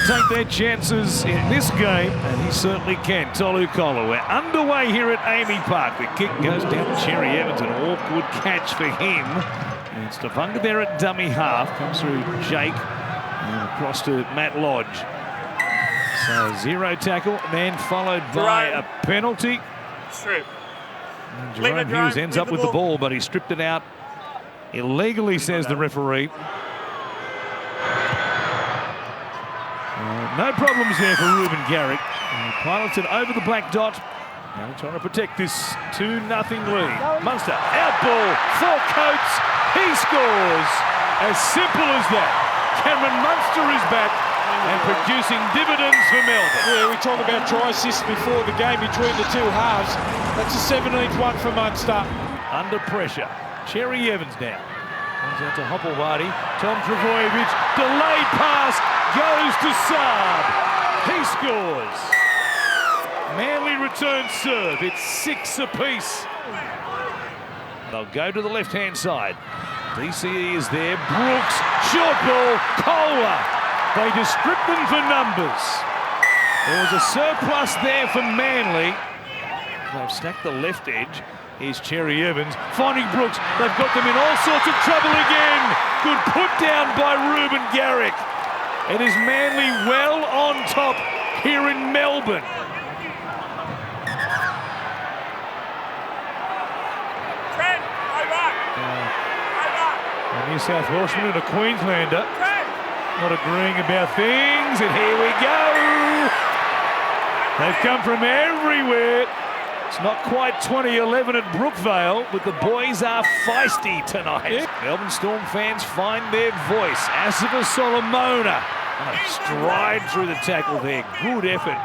take their chances in this game, and he certainly can. Tolu Kola, we're underway here at Amy Park. The kick goes down to Cherry Evans, an awkward catch for him. And it's Tavanga there at dummy half, comes through Jake, and across to Matt Lodge. So zero tackle, then followed by a penalty. Strip. Jerome Hughes ends up with the ball, but he stripped it out illegally, says the referee. No problems there for Ruben Garrick. Piloted over the black dot. Now trying to protect this 2-0 lead. Munster, out ball for Coates. He scores. As simple as that. Cameron Munster is back and producing dividends for Melbourne. Yeah, we talk about try assists before the game between the two halves. That's a 17th one for Munster. Under pressure. Cherry Evans now. Comes out to Hopewadi. Tom Travojevic. Delayed pass. Goes to Saab. He scores. Manly returns serve. It's 6 apiece. They'll go to the left-hand side. DCE is there. Brooks. Short ball. Kohler. They just strip them for numbers. There was a surplus there for Manly. They've stacked the left edge. Here's Cherry Evans finding Brooks. They've got them in all sorts of trouble again. Good put down by Ruben Garrick. It is Manly well on top here in Melbourne. Trent, over. A New South Welshman and a Queenslander not agreeing about things, and here we go. They've come from everywhere. It's not quite 2011 at Brookvale, but the boys are feisty tonight. Yeah. Melbourne Storm fans find their voice. Asifa Solomona, a stride through the tackle there. Good effort.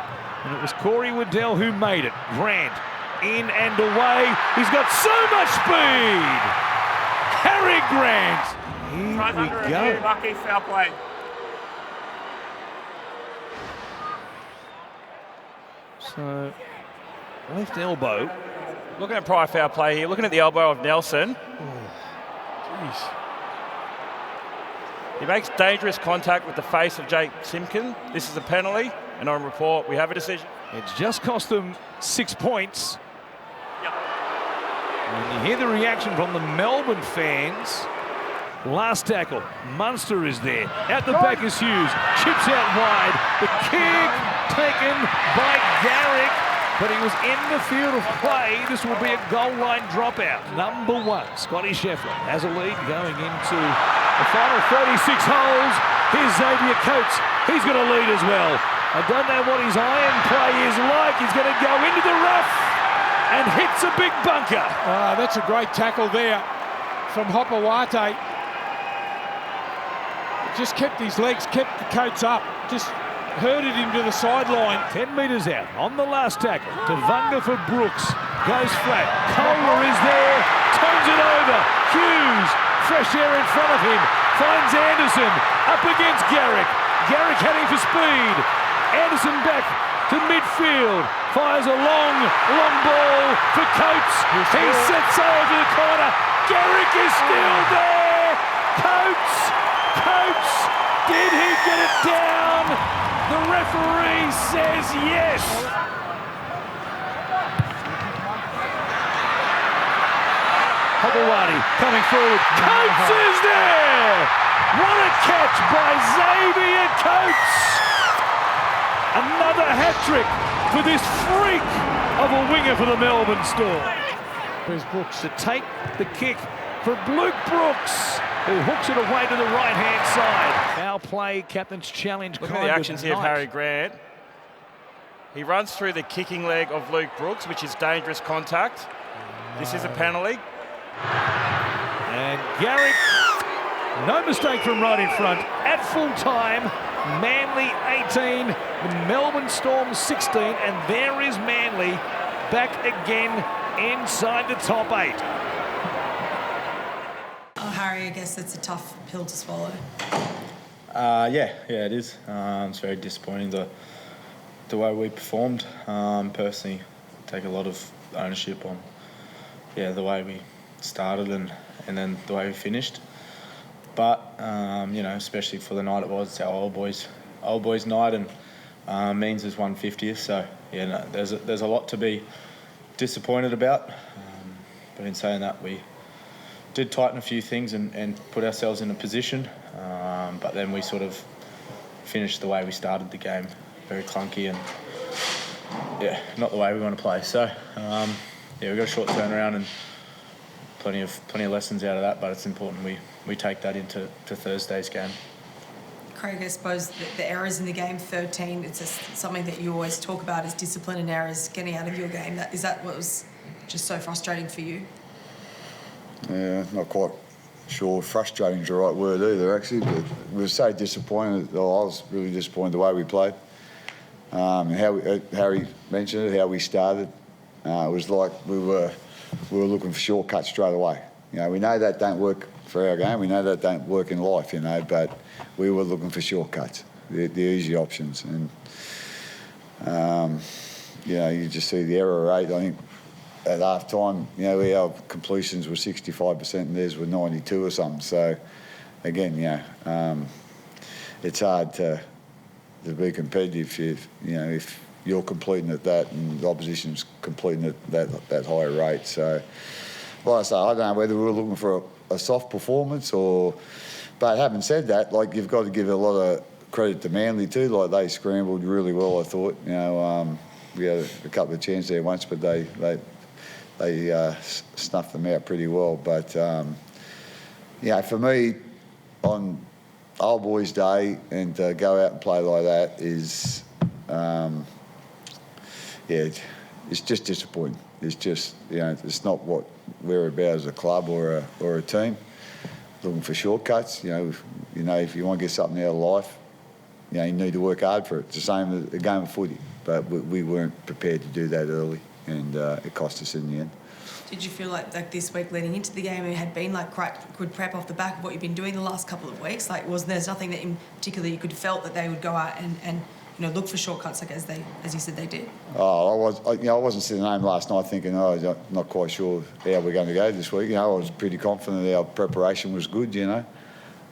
And it was Corey Waddell who made it. Grant, in and away. He's got so much speed. Harry Grant. Here we go. Lucky foul play. So, left elbow. Looking at prior foul play here, looking at the elbow of Nelson. Jeez. He makes dangerous contact with the face of Jake Simkin. This is a penalty, and on report, we have a decision. It's just cost them 6 points. Yep. And you hear the reaction from the Melbourne fans. Last tackle, Munster is there. Out the back is Hughes. Chips out wide. The kick taken by Garrick, but he was in the field of play. This will be a goal line dropout. Number 1, Scotty Scheffler has a lead going into the final 36 holes. Here's Xavier Coates. He's got a lead as well. I don't know what his iron play is like. He's going to go into the rough and hits a big bunker. That's a great tackle there from Hopewadi. Just kept his legs, kept the Coates up, just herded him to the sideline. 10 metres out on the last tackle. Tavanga for Brooks. Goes flat. Kohler is there. Turns it over. Hughes. Fresh air in front of him. Finds Anderson. Up against Garrick. Garrick heading for speed. Anderson back to midfield. Fires a long ball for Coates. He sets over to the corner. Garrick is still there. Coates. Did he get it down? The referee says yes. Hopewadi coming forward. Coates is there. What a catch by Xavier Coates. Another hat-trick for this freak of a winger for the Melbourne Storm. There's Brooks to take the kick for Luke Brooks, who hooks it away to the right-hand side. Foul play, captain's challenge. Look at the actions here of Harry Grant. He runs through the kicking leg of Luke Brooks, which is dangerous contact. This is a penalty. And Garrick, no mistake from right in front. At full time, Manly 18, the Melbourne Storm 16, and there is Manly back again inside the top 8. Harry, I guess it's a tough pill to swallow. Yeah, it is. It's very disappointing the way we performed. Personally, take a lot of ownership on the way we started and then the way we finished. But especially for the night it was, our old boys old boys' night, and Means is 150th. So yeah, no, there's a lot to be disappointed about. But in saying that, we did tighten a few things and put ourselves in a position. But then we sort of finished the way we started the game, very clunky and yeah, not the way we want to play. So yeah, we've got a short turnaround and plenty of lessons out of that. But it's important we take that into Thursday's game. Craig, I suppose the errors in the game, 13, it's just something that you always talk about is discipline and errors getting out of your game. Is that what was just so frustrating for you? Yeah, not quite sure frustrating is the right word either, actually, but we were so disappointed. I was really disappointed the way we played. And Harry mentioned it, how we started. It was like we were looking for shortcuts straight away. You know, we know that don't work for our game. We know that don't work in life, you know, but we were looking for shortcuts, the easy options. And, you know, you just see the error rate. I think at half time, you know, our completions were 65% and theirs were 92 or something. So, again, it's hard to be competitive if you're completing at that and the opposition's completing at that higher rate. So, like I say, I don't know whether we were looking for a soft performance but having said that, like, you've got to give a lot of credit to Manly too. Like, they scrambled really well, I thought. You know, we had a couple of chances there once, but they snuffed them out pretty well. But yeah, for me, on Old Boys Day, and to go out and play like that is, it's just disappointing. It's just, you know, it's not what we're about as a club or a team. Looking for shortcuts, you know, if you want to get something out of life, you know, you need to work hard for it. It's the same as a game of footy, but we weren't prepared to do that early, and it cost us in the end. Did you feel like this week leading into the game it had been like quite good prep off the back of what you've been doing the last couple of weeks? Like, there's nothing that in particular you could felt that they would go out and you know, look for shortcuts, like as you said they did? I wasn't sitting home last night thinking, I'm not quite sure how we're going to go this week. You know, I was pretty confident our preparation was good, you know.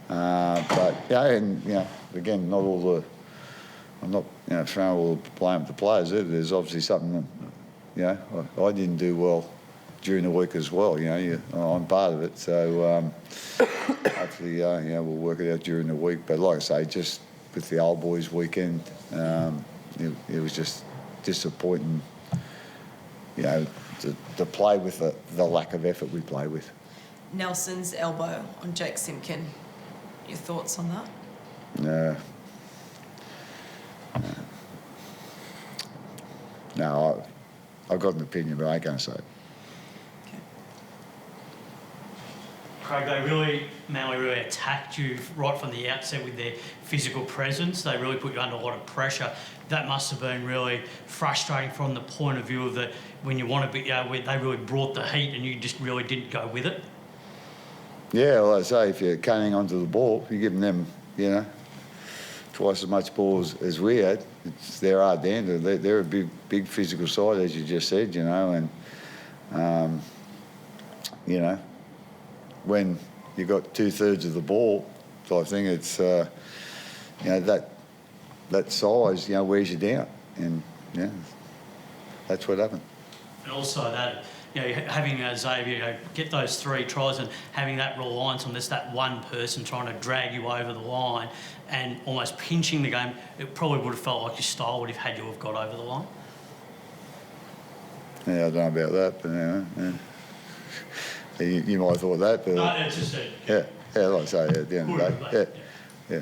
But yeah, and you know, again, I'm not throwing all the blame at the players either. There's obviously something that, you know, I didn't do well during the week as well. You know, I'm part of it. So hopefully, we'll work it out during the week. But like I say, just with the old boys weekend, it was just disappointing, you know, to play with the lack of effort we play with. Nelson's elbow on Jake Simpkin. Your thoughts on that? No, I've got an opinion, but I ain't going to say it. Craig, Manly really attacked you right from the outset with their physical presence. They really put you under a lot of pressure. That must have been really frustrating from the point of view of that when you want to be, they really brought the heat and you just really didn't go with it. Yeah, well, I say, if you're cutting onto the ball, you're giving them, you know, twice as much ball as we had. It's their hard dander. They're a big physical side, as you just said, you know, and, you know, when you got 2/3 of the ball type thing, it's, you know, that size, you know, wears you down. And, yeah, that's what happened. And also that, you know, having Xavier, you know, get those 3 tries and having that reliance on that one person trying to drag you over the line and almost pinching the game, it probably would have felt like your style would have had you have got over the line. Yeah, I don't know about that, but anyway, yeah. You might have thought that, but... No, it's just a... Yeah, like I say, at the end of the day. Yeah.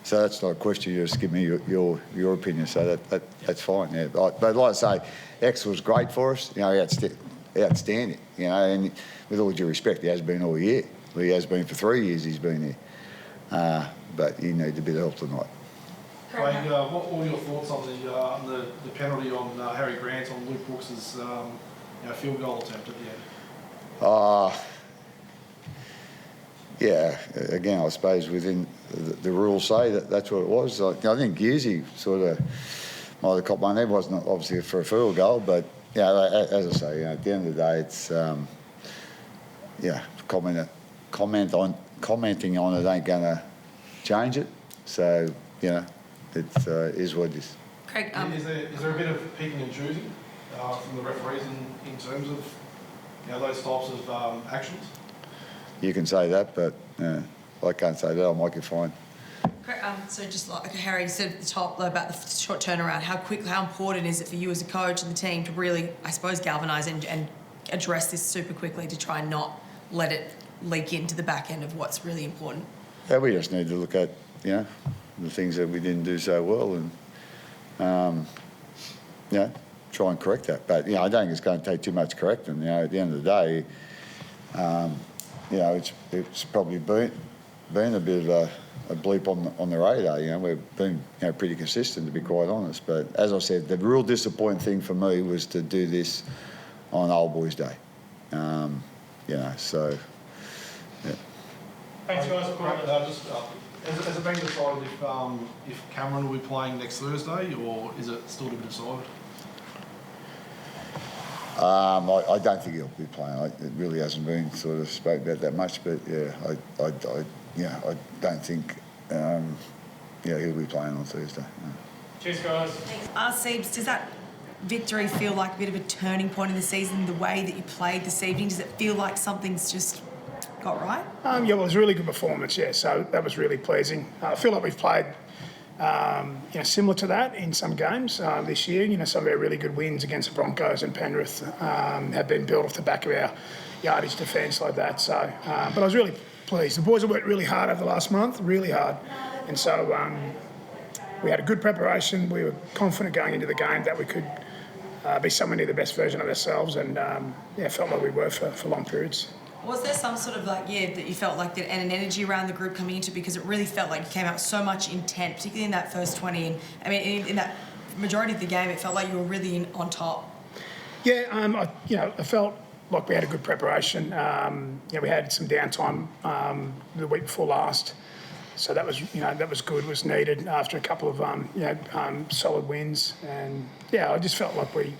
So that's not a question, you just give me your opinion, so that's fine, yeah. But like I say, X was great for us, you know, outstanding, you know, and with all due respect, he has been all year. He has been for 3 years, he's been here. But he needed a bit of help tonight. Craig, what were your thoughts on the penalty on Harry Grant on Luke Brooks's field goal attempt at the end? Yeah, again, I suppose within the rules say that's what it was. I think Gearsy sort of might have caught one there. It wasn't obviously for a field goal, but yeah, as I say, at the end of the day, it's commenting on it ain't going to change it. So you know, it is what it is. Craig, Is there a bit of picking and choosing from the referees in terms of those types of actions? You can say that, but I can't say that. I might get fined. So just like Harry said at the top though, about the short turnaround, how important is it for you as a coach and the team to really, I suppose, galvanise and address this super quickly to try and not let it leak into the back end of what's really important? Yeah, we just need to look at, the things that we didn't do so well and, try and correct that. But, I don't think it's going to take too much correcting. At the end of the day, it's probably been a bit of a bleep on the radar. We've been pretty consistent, to be quite honest. But as I said, the real disappointing thing for me was to do this on Old Boys Day. So, yeah. Thanks, guys. Has it been decided if Cameron will be playing next Thursday, or is it still to be decided? I don't think he'll be playing. It really hasn't been sort of spoke about that much, but I don't think he'll be playing on Thursday. No. Cheers, guys. Seebs, does that victory feel like a bit of a turning point in the season, the way that you played this evening? Does it feel like something's just got right? It was a really good performance, so that was really pleasing. I feel like we've played similar to that in some games this year. Some of our really good wins against the Broncos and Penrith have been built off the back of our yardage defence like that. So, but I was really pleased. The boys have worked really hard over the last month, really hard. And so we had a good preparation. We were confident going into the game that we could be somewhere near the best version of ourselves, and felt like we were for long periods. Was there some sort of that you felt like that, and an energy around the group coming into, because it really felt like you came out with so much intent, particularly in that first 20, and I mean in that majority of the game, it felt like you were really on top. Yeah, I felt like we had a good preparation. We had some downtime the week before last, so that was good. Was needed after a couple of solid wins, and I just felt like we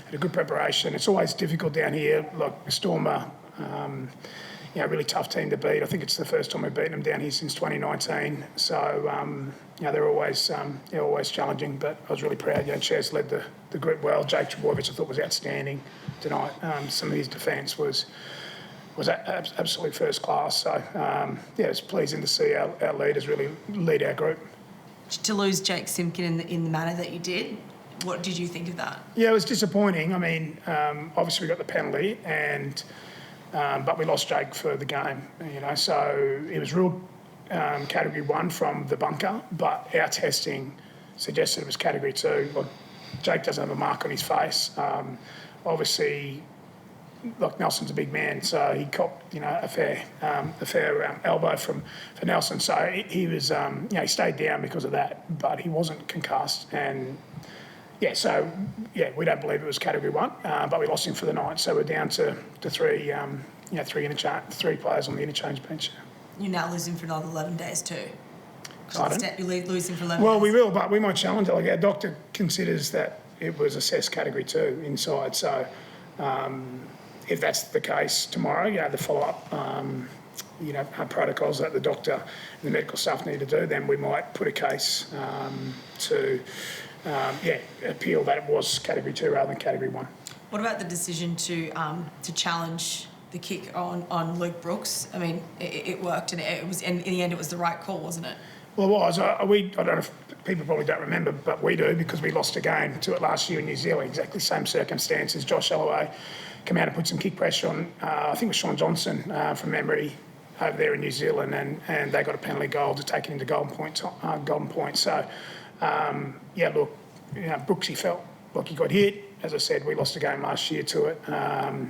had a good preparation. It's always difficult down here. Like Storm really tough team to beat. I think it's the first time we've beaten them down here since 2019. So they're always challenging. But I was really proud. Chaz led the group well. Jake Trebojevic I thought was outstanding tonight. Some of his defence was absolutely first class. So it's pleasing to see our leaders really lead our group. To lose Jake Simpkin in the manner that you did, what did you think of that? Yeah, it was disappointing. I mean, obviously we got the penalty and. But we lost Jake for the game, so it was ruled Category 1 from the bunker, but our testing suggested it was Category 2. Look, Jake doesn't have a mark on his face. Obviously, look, Nelson's a big man, so he copped, a fair elbow for Nelson. So he was, he stayed down because of that, but he wasn't concussed. And we don't believe it was Category 1, but we lost him for the night. So we're down to three players on the interchange bench. You're now losing for another 11 days too. You're losing for 11 days. Well, we will, but we might challenge it. Like our doctor considers that it was assessed Category 2 inside. So if that's the case tomorrow, the follow-up, protocols that the doctor and the medical staff need to do, then we might put a case to appeal that it was Category 2 rather than Category 1. What about the decision to challenge the kick on Luke Brooks? I mean, it worked, and it was, and in the end, it was the right call, wasn't it? Well, it was. I don't know if people probably don't remember, but we do, because we lost a game to it last year in New Zealand, exactly the same circumstances. Josh Alloway came out and put some kick pressure on, I think it was Sean Johnson from memory, over there in New Zealand, and they got a penalty goal to take it into Golden Point. So, Brooksy felt like he got hit. As I said, we lost a game last year to it.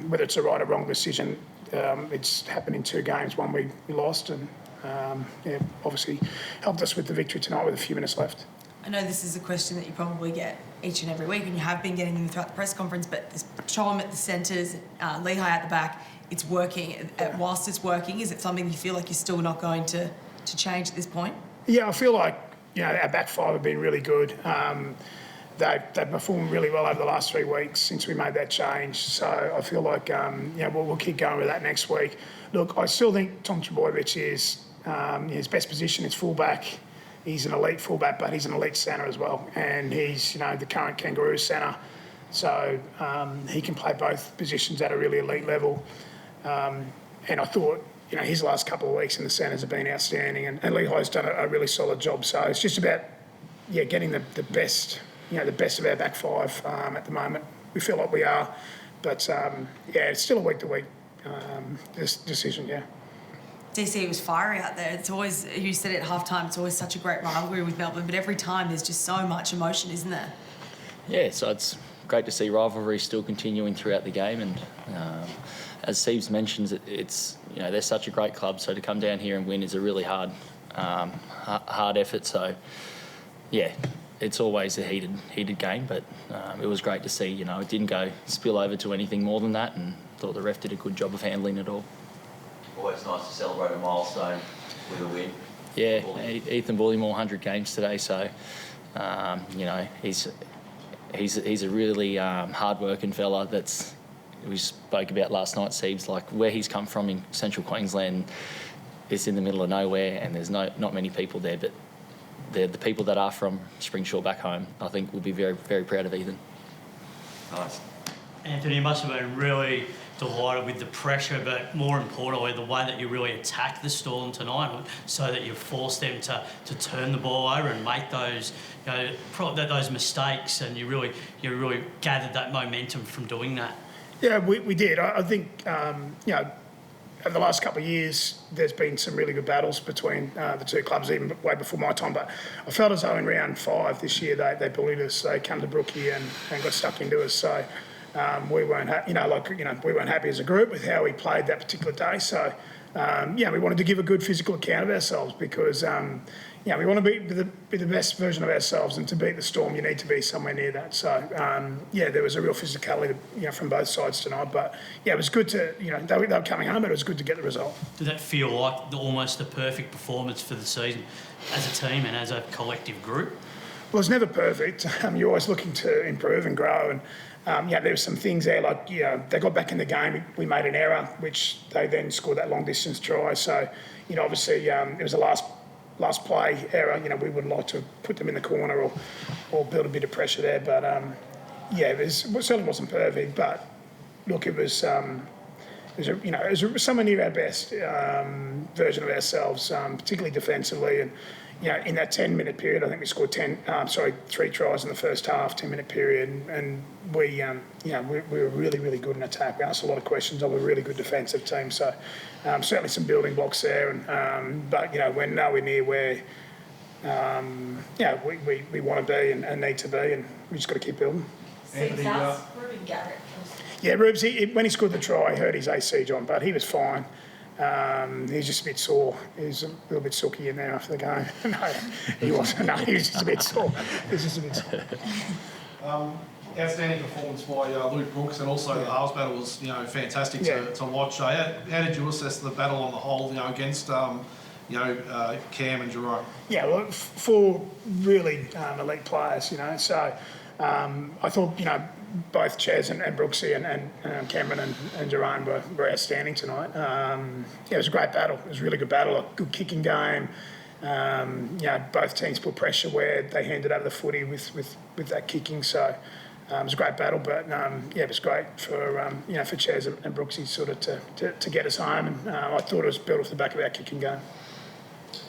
Whether it's a right or wrong decision, it's happened in 2 games. One we lost, and obviously helped us with the victory tonight with a few minutes left. I know this is a question that you probably get each and every week, and you have been getting them throughout the press conference, but this Chom at the centres, Lehigh at the back, it's working. Whilst it's working, is it something you feel like you're still not going to change at this point? Yeah, I feel like our back five have been really good. They've performed really well over the last 3 weeks since we made that change. So I feel like we'll keep going with that next week. Look, I still think Tom Trebojevic is his best position is fullback. he's an elite fullback, but he's an elite centre as well. And he's, the current Kangaroo centre. So he can play both positions at a really elite level. And I thought, his last couple of weeks in the centres have been outstanding. And Lehi's done a really solid job. So it's just about, getting the best, the best of our back five at the moment. We feel like we are. But, it's still a week-to-week decision, DC, it was fiery out there. It's always, you said it at half-time, it's always such a great rivalry with Melbourne, but every time there's just so much emotion, isn't there? Yeah, so it's great to see rivalry still continuing throughout the game. And as Steve's mentioned, it's they're such a great club, so to come down here and win is a really hard effort. So, it's always a heated game, but it was great to see. It didn't go spill over to anything more than that, and thought the ref did a good job of handling it all. Always nice to celebrate a milestone with a win. Yeah, Ethan Bullimore 100 games today, so he's a really hard-working fella. We spoke about last night, Steve's, like where he's come from in central Queensland. It's in the middle of nowhere, and there's not many people there, but the people that are from Springshaw back home, I think, will be very, very proud of Ethan. Nice. Anthony, you must have been really delighted with the pressure, but more importantly, the way that you really attacked the Storm tonight, so that you forced them to turn the ball over and make those those mistakes, and you really gathered that momentum from doing that. Yeah, we did. I think over the last couple of years, there's been some really good battles between the two clubs, even way before my time. But I felt as though in round 5 this year, they bullied us. They come to Brookie and got stuck into us. So we weren't, we weren't happy as a group with how we played that particular day. So we wanted to give a good physical account of ourselves because we want to be the best version of ourselves, and to beat the Storm, you need to be somewhere near that. So there was a real physicality, from both sides tonight. But it was good to, they were coming home, but it was good to get the result. Did that feel like almost the perfect performance for the season as a team and as a collective group? Well, it's never perfect. You're always looking to improve and grow. And there were some things there, like they got back in the game. We made an error, which they then scored that long distance try. So obviously it was a last play error. We would like to put them in the corner or build a bit of pressure there. But it certainly wasn't perfect. But look, it was somewhere near our best version of ourselves, particularly defensively. And in that 10-minute period, I think we scored 3 tries in the first half, 10-minute period, and we were really, really good in attack. We asked a lot of questions of a really good defensive team, so certainly some building blocks there. But we're nowhere near where we want to be and need to be, and we just got to keep building. Ruben Garrett. Yeah, Rubes, when he scored the try, he hurt his AC joint, but he was fine. He's just a bit sore. He's a little bit sooky in there after the game. No, he wasn't. No, he was just a bit sore. Outstanding performance by Luke Brooks, and also the halves battle was fantastic to watch. How did you assess the battle on the whole, against Cam and Jerome? Yeah, well, 4 really elite players, So I thought both Chaz and Brooksy and Cameron and Jerome were outstanding tonight. It was a great battle. It was a really good battle, a good kicking game. Both teams put pressure where they handed over the footy with that kicking. So it was a great battle, but it was great for for Chaz and Brooksy sort of to get us home. And I thought it was built off the back of our kicking game.